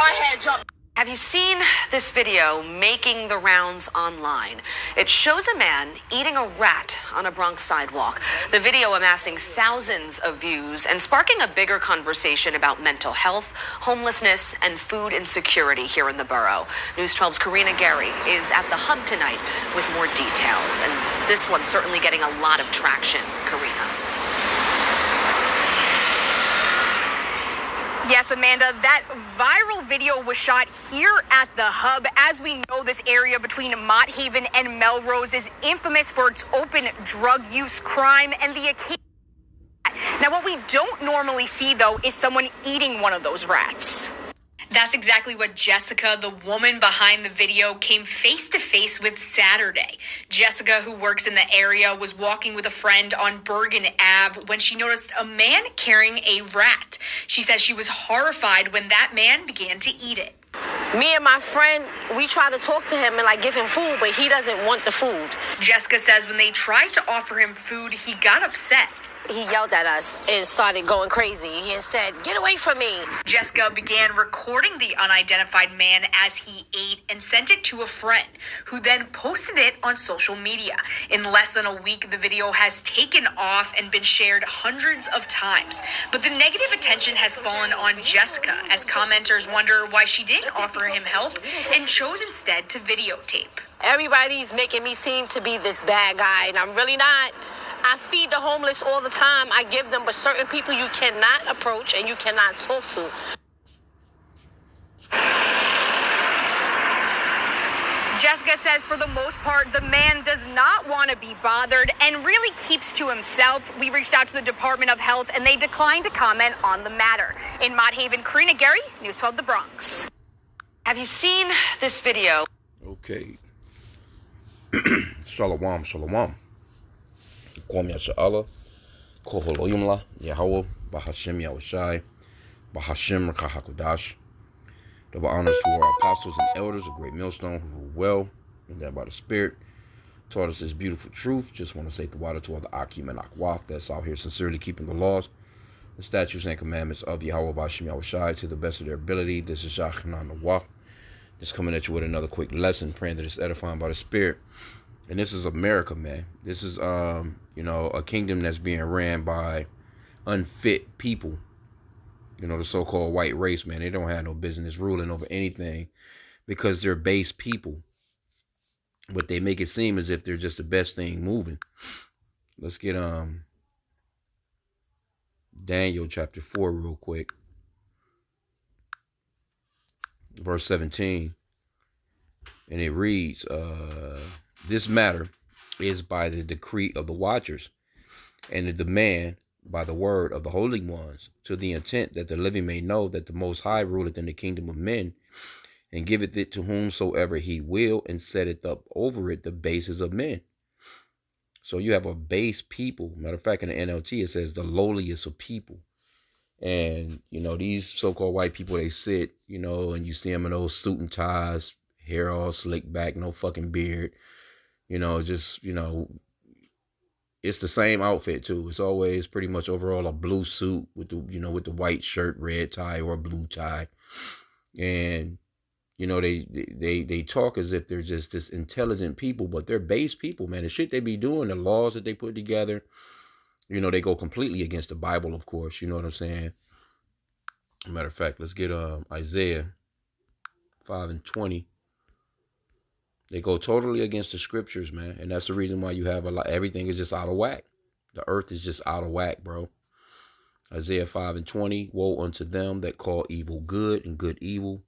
ahead, jump. Have you seen this video making the rounds online? It shows a man eating a rat on a Bronx sidewalk. The video amassing thousands of views and sparking a bigger conversation about mental health, homelessness, and food insecurity here in the borough. News 12's Karina Gary is at the hub tonight with more details. And this one's certainly getting a lot of traction. Karina. Yes, Amanda, that viral video was shot here at the hub. As we know, this area between Mott Haven and Melrose is infamous for its open drug use, crime, and the occasion. Now, what we don't normally see, though, is someone eating one of those rats. That's exactly what Jessica, the woman behind the video, came face to face with Saturday. Jessica, who works in the area, was walking with a friend on Bergen Ave when she noticed a man carrying a rat. She says she was horrified when that man began to eat it. Me and my friend, we try to talk to him and give him food, but he doesn't want the food. Jessica says when they tried to offer him food, he got upset. He yelled at us and started going crazy. He said, "Get away from me." Jessica began recording the unidentified man as he ate and sent it to a friend, who then posted it on social media. In less than a week, the video has taken off and been shared hundreds of times. But the negative attention has fallen on Jessica as commenters wonder why she didn't offer him help and chose instead to videotape. Everybody's making me seem to be this bad guy, and I'm really not. I feed the homeless all the time. I give them, but certain people you cannot approach and you cannot talk to. Jessica says for the most part, the man does not want to be bothered and really keeps to himself. We reached out to the Department of Health and they declined to comment on the matter. In Mott Haven, Karina Gary, News 12 The Bronx. Have you seen this video? Okay. Shalom, shalom. Kwam Yasha'Allah, Koholoyumla, Yahweh, Bahashim Yahushai, Bahashim Rakahakudash. Double honors to our apostles and elders, a great millstone who rule well, and that by the Spirit taught us this beautiful truth. Just want to say the water to all the H.I.M and Akwaf that's out here sincerely keeping the laws, the statutes and commandments of Yahweh Bahashim Yahushai to the best of their ability. This is Shachnan Nawaf. Just coming at you with another quick lesson, praying that it's edifying by the Spirit. And this is America, man. This is, a kingdom that's being ran by unfit people. The so-called white race, man. They don't have no business ruling over anything because they're base people. But they make it seem as if they're just the best thing moving. Let's get Daniel chapter 4 real quick. Verse 17. And it reads, this matter is by the decree of the watchers and the demand by the word of the holy ones, to the intent that the living may know that the Most High ruleth in the kingdom of men, and giveth it to whomsoever he will, and setteth up over it the bases of men. So you have a base people. Matter of fact, in the NLT, it says the lowliest of people. And, these so-called white people, they sit, and you see them in those suit and ties, hair all slicked back, no fucking beard. It's the same outfit too. It's always pretty much overall a blue suit with the white shirt, red tie, or a blue tie. And, they talk as if they're just this intelligent people, but they're base people, man. The shit they be doing, the laws that they put together, they go completely against the Bible, of course. You know what I'm saying? Matter of fact, let's get Isaiah 5:20. They go totally against the scriptures, man. And that's the reason why you have everything is just out of whack. The earth is just out of whack, bro. Isaiah 5:20, woe unto them that call evil good and good evil,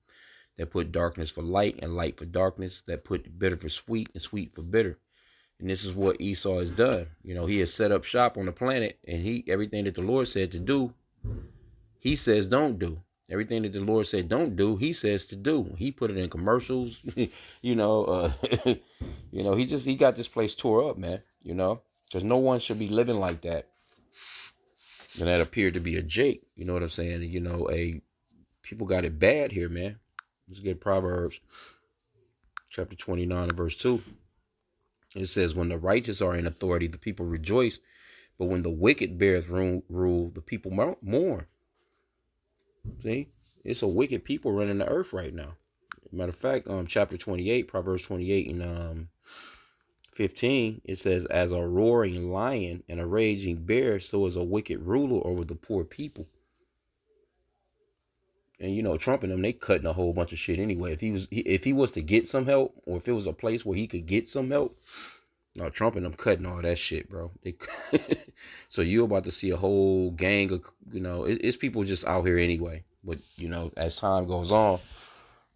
that put darkness for light and light for darkness, that put bitter for sweet and sweet for bitter. And this is what Esau has done. He has set up shop on the planet, and everything that the Lord said to do, he says don't do. Everything that the Lord said don't do, he says to do. He put it in commercials, he got this place tore up, man, because no one should be living like that. And that appeared to be a Jake, you know what I'm saying? People got it bad here, man. Let's get Proverbs chapter 29 and verse 2. It says, when the righteous are in authority, the people rejoice. But when the wicked beareth rule, the people mourn. See? It's a wicked people running the earth right now. Matter of fact, chapter 28, Proverbs 28 and 15, it says, as a roaring lion and a raging bear, so is a wicked ruler over the poor people. And you know, Trump and them, they cutting a whole bunch of shit anyway. If he was to get some help, or if it was a place where he could get some help, no, Trump and them cutting all that shit, bro. So you're about to see a whole gang of, you know, it's people just out here anyway. But, you know, as time goes on,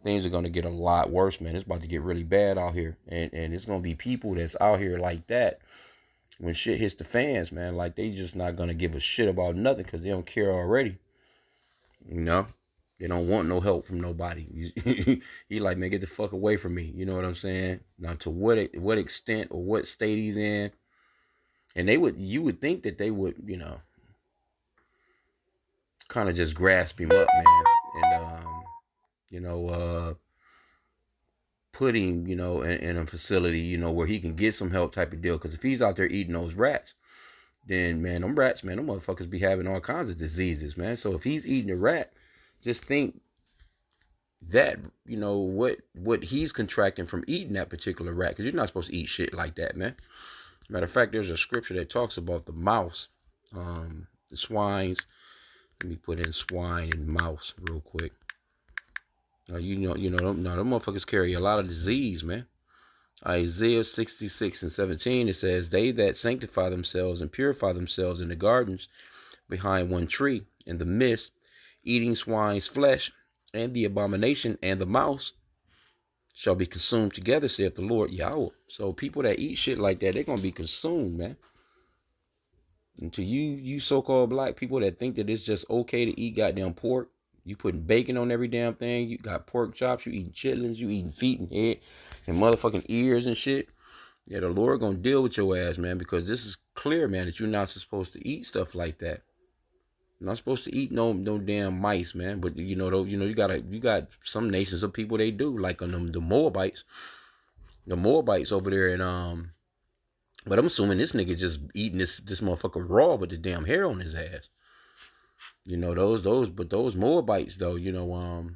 things are going to get a lot worse, man. It's about to get really bad out here. And it's going to be people that's out here like that when shit hits the fans, man. Like, they just not going to give a shit about nothing because they don't care already. You know? They don't want no help from nobody. He like, man, get the fuck away from me. You know what I'm saying? Now, to what extent or what state he's in. And you would think that they would, you know, kind of just grasp him up, man. And, you know, put him, you know, in a facility, you know, where he can get some help type of deal. Because if he's out there eating those rats, then, man, them rats, man, them motherfuckers be having all kinds of diseases, man. So if he's eating a rat, just think that, you know, what he's contracting from eating that particular rat, because you're not supposed to eat shit like that, man. Matter of fact, there's a scripture that talks about the mouse, the swines. Let me put in swine and mouse real quick. You know, them motherfuckers carry a lot of disease, man. Isaiah 66:17, it says, they that sanctify themselves and purify themselves in the gardens behind one tree in the midst, eating swine's flesh, and the abomination and the mouse shall be consumed together, saith the Lord Yahweh. So people that eat shit like that, they're going to be consumed, man. And to you so-called black people that think that it's just okay to eat goddamn pork, you putting bacon on every damn thing, you got pork chops, you eating chitlins, you eating feet and head and motherfucking ears and shit. Yeah, the Lord going to deal with your ass, man, because this is clear, man, that you're not supposed to eat stuff like that. You're not supposed to eat no damn mice, man. But you know, you got some nations of people, they do, like on the Moabites. The Moabites over there, and but I'm assuming this nigga just eating this motherfucker raw with the damn hair on his ass. You know, those Moabites though, you know,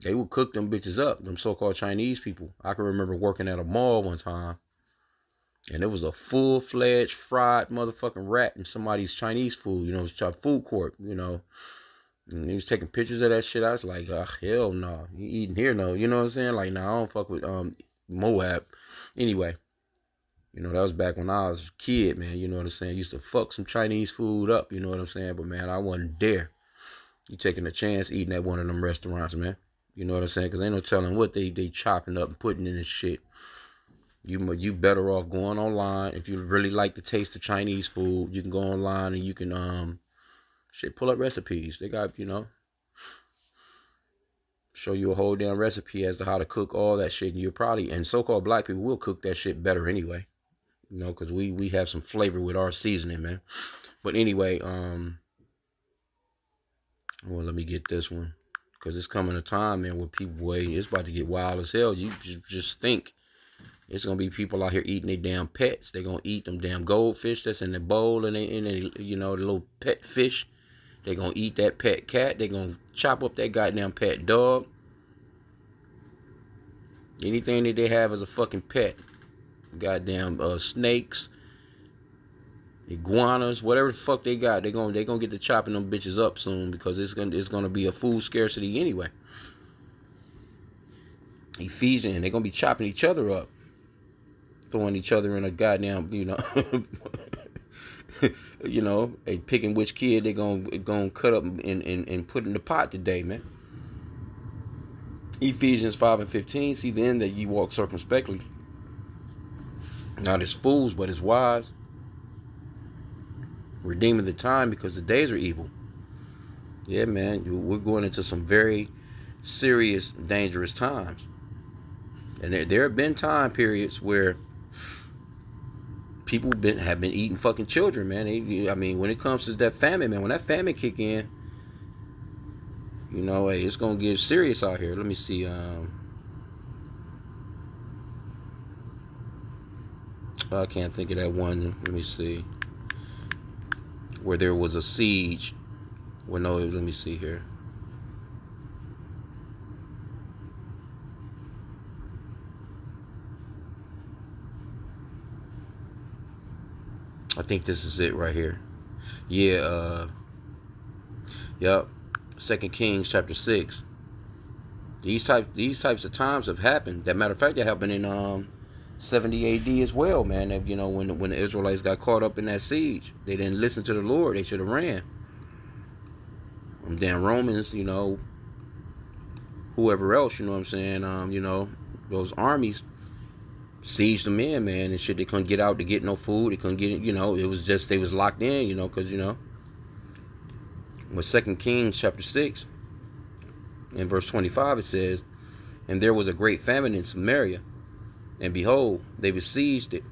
they would cook them bitches up, them so-called Chinese people. I can remember working at a mall one time, and it was a full-fledged fried motherfucking rat in somebody's Chinese food, you know, it was food court, you know. And he was taking pictures of that shit. I was like, oh, hell no. Nah. You eating here, no. You know what I'm saying? Like, nah, I don't fuck with Moab. Anyway, you know, that was back when I was a kid, man. You know what I'm saying? Used to fuck some Chinese food up, you know what I'm saying? But, man, I wasn't there. You taking a chance eating at one of them restaurants, man. You know what I'm saying? Because ain't no telling what they chopping up and putting in this shit. You better off going online. If you really like the taste of Chinese food, you can go online and you can pull up recipes. They got, you know, show you a whole damn recipe as to how to cook all that shit. And you're probably, and so-called black people will cook that shit better anyway. You know, because we have some flavor with our seasoning, man. But anyway, well, let me get this one. Because it's coming a time, man, where people, it's about to get wild as hell. You just think. It's going to be people out here eating their damn pets. They're going to eat them damn goldfish that's in the bowl and they you know, the little pet fish. They're going to eat that pet cat. They're going to chop up that goddamn pet dog. Anything that they have as a fucking pet. Goddamn snakes, iguanas, whatever the fuck they got. They're going to get to chopping them bitches up soon because it's going to be a food scarcity anyway. Ephesians, they're going to be chopping each other up. Throwing each other in a goddamn, you know, you know, they picking which kid they gonna cut up and put in the pot today, man. Ephesians 5:15, see then that ye walk circumspectly, not as fools, but as wise, redeeming the time because the days are evil. Yeah, man, we're going into some very serious, dangerous times. And there have been time periods where people have been eating fucking children, man. I mean, when it comes to that famine, man, when that famine kick in, you know, hey, it's gonna get serious out here. Let me see. I can't think of that one. Let me see. Where there was a siege. Well, no, let me see here. I think this is it right here. Yeah, yep. 2 Kings chapter 6. These types of times have happened. That matter of fact, that happened in 70 AD as well, man. You know, when the Israelites got caught up in that siege, they didn't listen to the Lord. They should have ran. Damn Romans, you know, whoever else, you know what I'm saying, you know, those armies sieged them in, man, and shit. They couldn't get out to get no food. They couldn't get it, you know. It was just, they was locked in, you know, because, you know, with 2 Kings chapter 6, in verse 25, it says, "And there was a great famine in Samaria, and behold, they besieged it,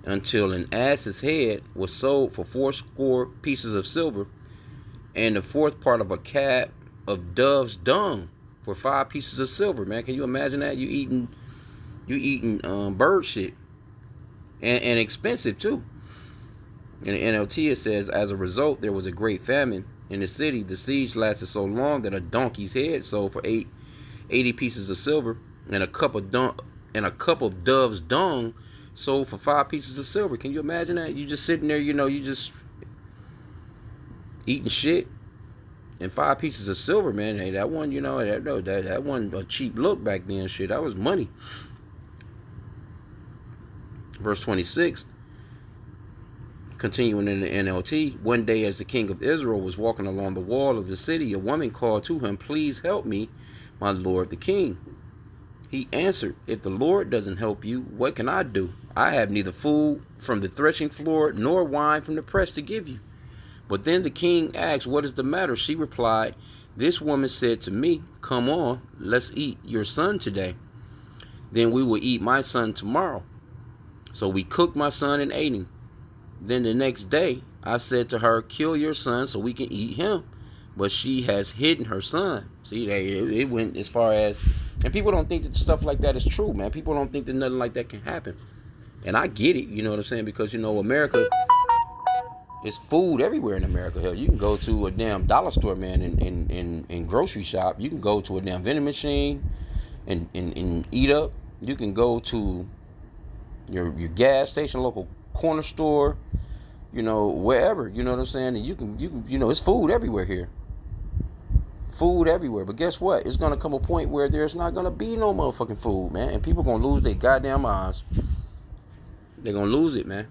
until an ass's head was sold for 80 pieces of silver, and the fourth part of a cap of dove's dung for 5 pieces of silver." Man, can you imagine that? You eating bird shit, and expensive too. In the NLT it says, "As a result, there was a great famine in the city. The siege lasted so long that a donkey's head sold for 80 pieces of silver, and a cup of dove's dung sold for 5 pieces of silver." Can you imagine that? You just sitting there, you know, you just eating shit, and 5 pieces of silver, man. Hey, that one, you know, that wasn't a cheap look back then. Shit, that was money. Verse 26, continuing in the NLT, "One day as the king of Israel was walking along the wall of the city, a woman called to him, 'Please help me, my lord the king.' He answered, 'If the Lord doesn't help you, what can I do? I have neither food from the threshing floor nor wine from the press to give you.' But then the king asked, 'What is the matter?' She replied, 'This woman said to me, "Come on, let's eat your son today. Then we will eat my son tomorrow." So we cooked my son and ate him. Then the next day I said to her, "Kill your son so we can eat him." But she has hidden her son." See, it went as far as, and people don't think that stuff like that is true, man. People don't think that nothing like that can happen. And I get it, you know what I'm saying? Because, you know, America, it's food everywhere in America. Hell, you can go to a damn dollar store, man, and grocery shop. You can go to a damn vending machine and eat up. You can go to your gas station, local corner store, you know, wherever, you know what I'm saying? And you can, you know, it's food everywhere here. Food everywhere. But guess what? It's going to come a point where there's not going to be no motherfucking food, man. And people going to lose their goddamn minds. They're going to lose it, man.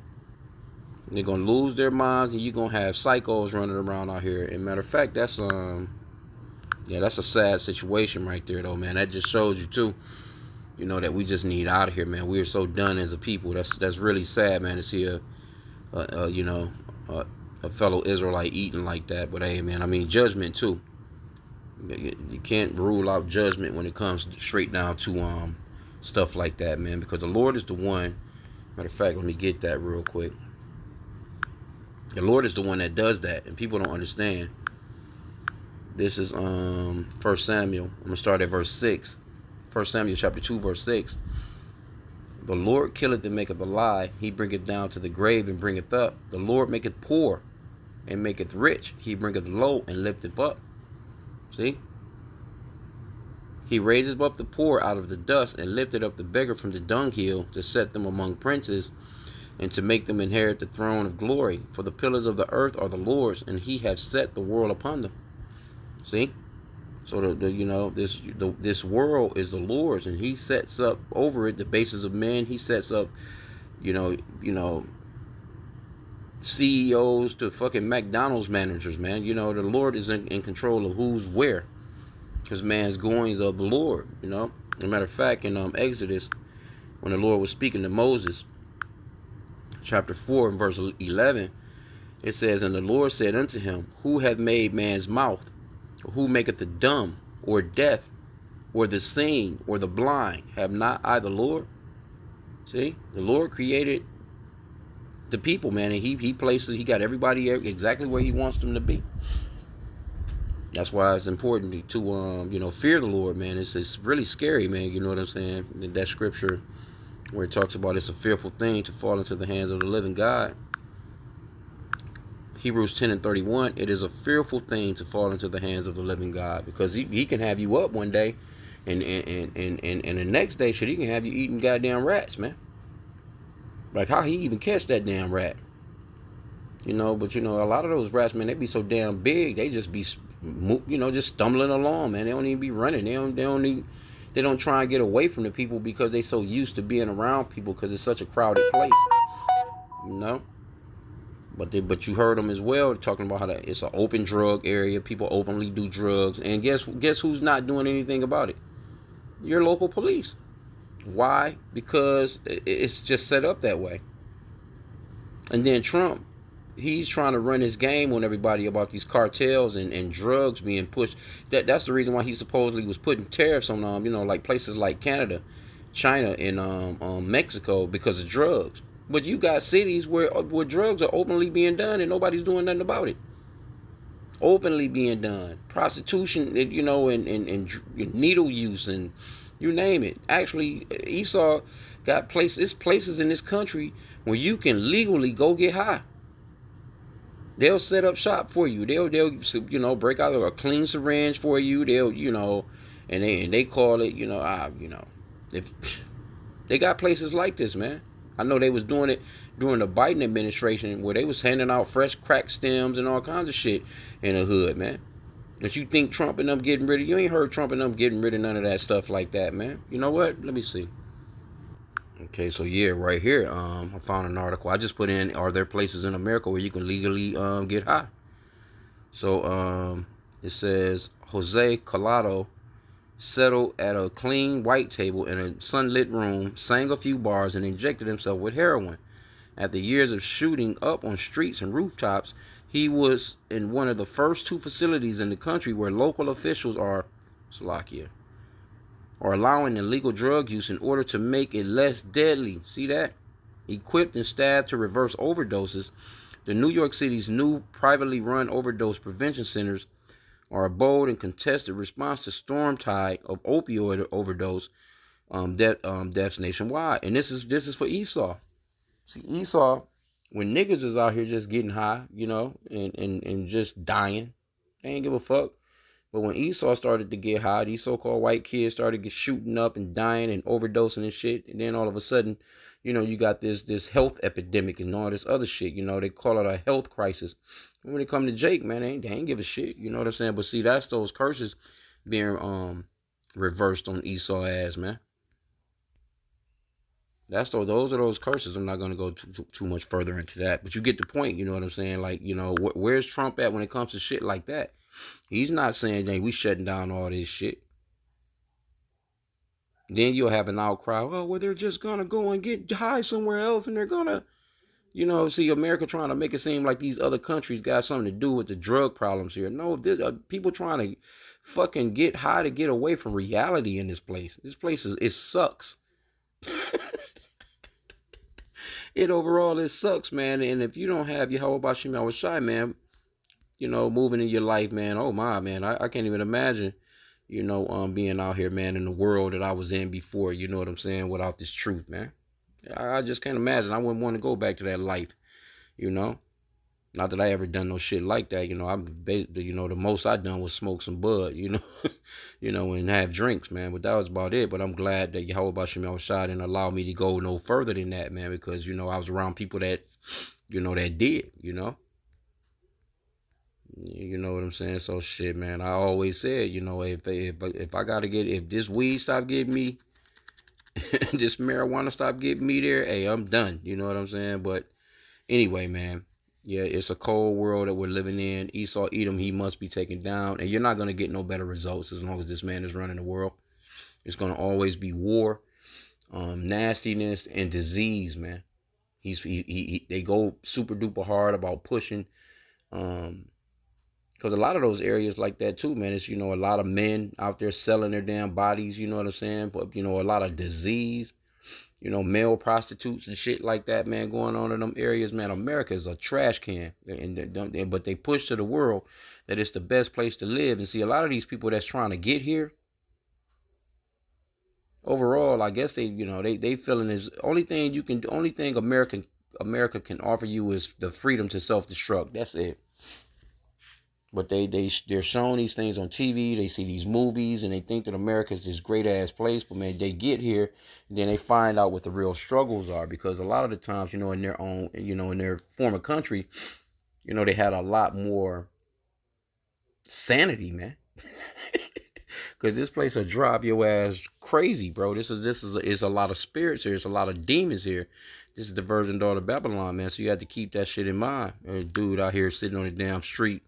They're going to lose their minds, and you're going to have psychos running around out here. And matter of fact, that's that's a sad situation right there, though, man. That just shows you, too, you know, that we just need out of here, man. We are so done as a people. That's really sad, man, to see a fellow Israelite eating like that. But hey, man, I mean, judgment too. You can't rule out judgment when it comes straight down to stuff like that, man, because the Lord is the one. Matter of fact, let me get that real quick. The Lord is the one that does that, and people don't understand. This is 1 Samuel. I'm gonna start at verse 6. 1 Samuel chapter 2, verse 6. "The Lord killeth and maketh alive. He bringeth down to the grave and bringeth up. The Lord maketh poor and maketh rich. He bringeth low and lifteth up." See? "He raiseth up the poor out of the dust and lifted up the beggar from the dunghill, to set them among princes and to make them inherit the throne of glory. For the pillars of the earth are the Lord's, and he hath set the world upon them." See? So this world is the Lord's, and he sets up over it the bases of men. He sets up, you know, CEOs to fucking McDonald's managers, man. You know, the Lord is in control of who's where, because man's goings of the Lord, you know. As a matter of fact, in Exodus, when the Lord was speaking to Moses, chapter 4 and verse 11, it says, "And the Lord said unto him, Who hath made man's mouth? Or who maketh the dumb, or deaf, or the seeing, or the blind? Have not I the Lord?" See, the Lord created the people, man, and he he got everybody exactly where he wants them to be. That's why it's important to fear the Lord, man. It's really scary, man. You know what I'm saying? That scripture where it talks about it's a fearful thing to fall into the hands of the living God. Hebrews 10 and 31, "It is a fearful thing to fall into the hands of the living God," because he can have you up one day, and the next day, he can have you eating goddamn rats, man. Like, how he even catch that damn rat? But a lot of those rats, man, they be so damn big, they just be, just stumbling along, man. They don't even be running. They don't try and get away from the people because they so used to being around people because it's such a crowded place, you know. But you heard them as well talking about how it's an open drug area. People openly do drugs, and guess who's not doing anything about it? Your local police. Why? Because it's just set up that way. And then Trump, he's trying to run his game on everybody about these cartels and drugs being pushed. That's the reason why he supposedly was putting tariffs on like places like Canada, China, and Mexico because of drugs. But you got cities where drugs are openly being done and nobody's doing nothing about it. Openly being done. Prostitution, and needle use and you name it. Actually, Esau got places in this country where you can legally go get high. They'll set up shop for you. They'll break out a clean syringe for you. And they call it, if they got places like this, man. I know they was doing it during the Biden administration where they was handing out fresh crack stems and all kinds of shit in the hood, man. That you think Trump and them getting rid of? You ain't heard Trump and them getting rid of none of that stuff like that, man. You know what? Let me see. Okay, so yeah, right here, I found an article. I just put in, are there places in America where you can legally get high? So it says Jose Collado settled at a clean white table in a sunlit room, sang a few bars, and injected himself with heroin. After years of shooting up on streets and rooftops, he was in one of the first two facilities in the country where local officials are allowing illegal drug use in order to make it less deadly. See that? Equipped and staffed to reverse overdoses, the New York City's new privately run overdose prevention centers are a bold and contested response to storm tide of opioid overdose deaths nationwide. And this is for Esau. See, Esau, when niggas is out here just getting high, and just dying, they ain't give a fuck. But when Esau started to get high, these so-called white kids started shooting up and dying and overdosing and shit. And then all of a sudden, you got this health epidemic and all this other shit. They call it a health crisis. And when it come to Jake, man, they ain't give a shit. You know what I'm saying? But see, that's those curses being reversed on Esau ass, man. Those are those curses. I'm not going to go too much further into that. But you get the point, you know what I'm saying? Like, where's Trump at when it comes to shit like that? He's not saying, hey, we shutting down all this shit. Then you'll have an outcry, well, they're just going to go and get high somewhere else and they're going to, see America trying to make it seem like these other countries got something to do with the drug problems here. No, people trying to fucking get high to get away from reality in this place. This place it sucks. It sucks, man. And if you don't have H.I.M, man, moving in your life, man, oh my, man, I can't even imagine, being out here, man, in the world that I was in before, you know what I'm saying, without this truth, man. I just can't imagine. I wouldn't want to go back to that life, Not that I ever done no shit like that, the most I done was smoke some bud, and have drinks, man. But that was about it. But I'm glad that Yahweh didn't allow me to go no further than that, man, because, I was around people that, that did, You know what I'm saying? So shit, man. I always said, if this weed stop getting me, this marijuana stop getting me there, hey, I'm done. You know what I'm saying? But anyway, man. Yeah, it's a cold world that we're living in. Esau Edom, he must be taken down. And you're not going to get no better results as long as this man is running the world. It's going to always be war, nastiness, and disease, man. They go super duper hard about pushing, because a lot of those areas like that too, man, it's, a lot of men out there selling their damn bodies, you know what I'm saying? But, a lot of disease, male prostitutes and shit like that, man, going on in them areas, man. America is a trash can. But they push to the world that it's the best place to live. And see, a lot of these people that's trying to get here, overall, I guess they feeling is only thing America can offer you is the freedom to self-destruct. That's it. But they're showing these things on TV. They see these movies and they think that America is this great ass place. But man, they get here and then they find out what the real struggles are. Because a lot of the times, in their own, in their former country, You know, they had a lot more sanity, man. Cause this place will drive your ass crazy, bro. This is a lot of spirits here. There's a lot of demons here. This is the Virgin Daughter Babylon, man. So you have to keep that shit in mind. There's a dude out here sitting on the damn street,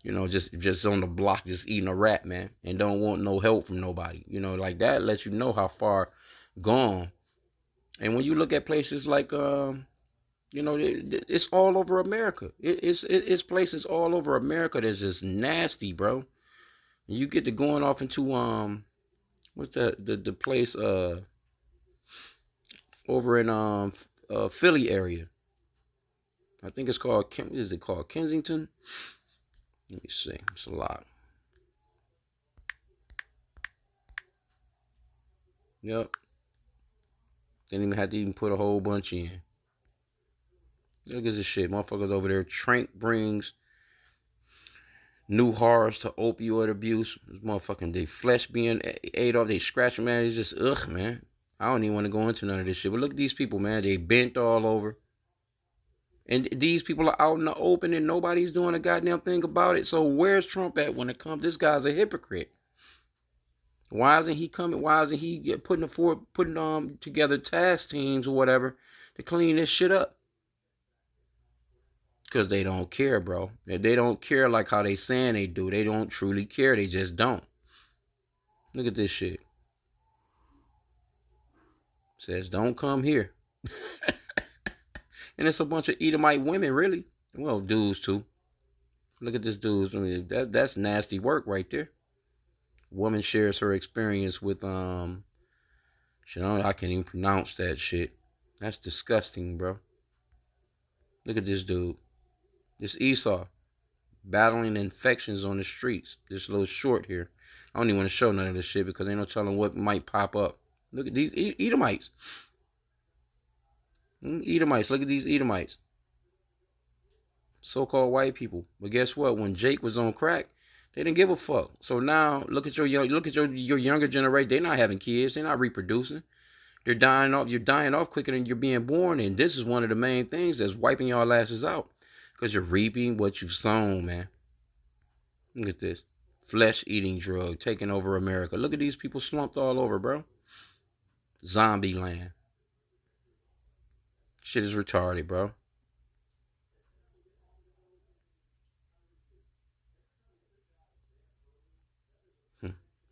you know, just on the block, just eating a rat, man, and don't want no help from nobody. You know, like that lets you know how far gone. And when you look at places like, you know, it's all over America. It's places all over America that's just nasty, bro. You get to going off into what's the place over in Philly area. I think it's called is it called Kensington? Let me see. It's a lot. Yep. Didn't even have to even put a whole bunch in. Look at this shit. Motherfuckers over there. Trank brings new horrors to opioid abuse. This motherfucking, they flesh being ate off. They scratch, man. It's just, ugh, man. I don't even want to go into none of this shit. But look at these people, man. They bent all over. And these people are out in the open and nobody's doing a goddamn thing about it. So where's Trump at when it comes? This guy's a hypocrite. Why isn't he coming? Why isn't he putting together task teams or whatever to clean this shit up? Because they don't care, bro. They don't care like how they saying they do. They don't truly care. They just don't. Look at this shit. Says, don't come here. And it's a bunch of Edomite women, really. Well, dudes, too. Look at this dude. I mean, that's nasty work right there. Woman shares her experience with, I can't even pronounce that shit. That's disgusting, bro. Look at this dude. This Esau. Battling infections on the streets. This little short here. I don't even want to show none of this shit because ain't no telling what might pop up. Look at these Edomites. Edomites. Look at these Edomites. So-called white people. But guess what? When Jake was on crack, they didn't give a fuck. So now look at your younger generation. They're not having kids. They're not reproducing. They're dying off. You're dying off quicker than you're being born. And this is one of the main things that's wiping y'all asses out. Because you're reaping what you've sown, man. Look at this. Flesh-eating drug taking over America. Look at these people slumped all over, bro. Zombie land. Shit is retarded, bro.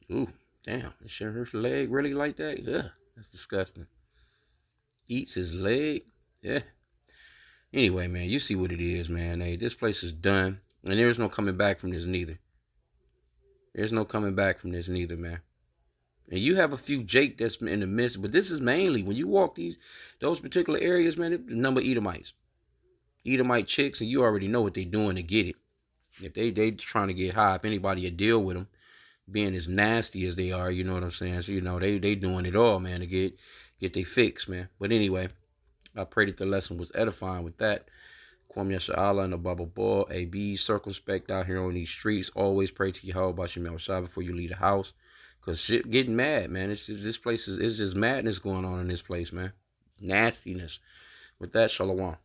Ooh, damn. It shit hurts the leg really like that? Yeah, that's disgusting. Eats his leg? Yeah. Anyway, man, you see what it is, man. Hey, this place is done. And there's no coming back from this neither. There's no coming back from this neither, man. And you have a few Jake that's in the midst, but this is mainly when you walk those particular areas, man, the number of Edomites. Edomite chicks, and you already know what they're doing to get it. If they trying to get high, if anybody will deal with them, being as nasty as they are, you know what I'm saying? So, you know, they doing it all, man, to get their fix, man. But anyway, I pray that the lesson was edifying with that. Kwam Yasha'Allah and the Baba Ball. Be circumspect out here on these streets. Always pray to Yahweh about your Shah before you leave the house. Because shit getting mad, man. It's just, it's just madness going on in this place, man. Nastiness. With that, Shalom.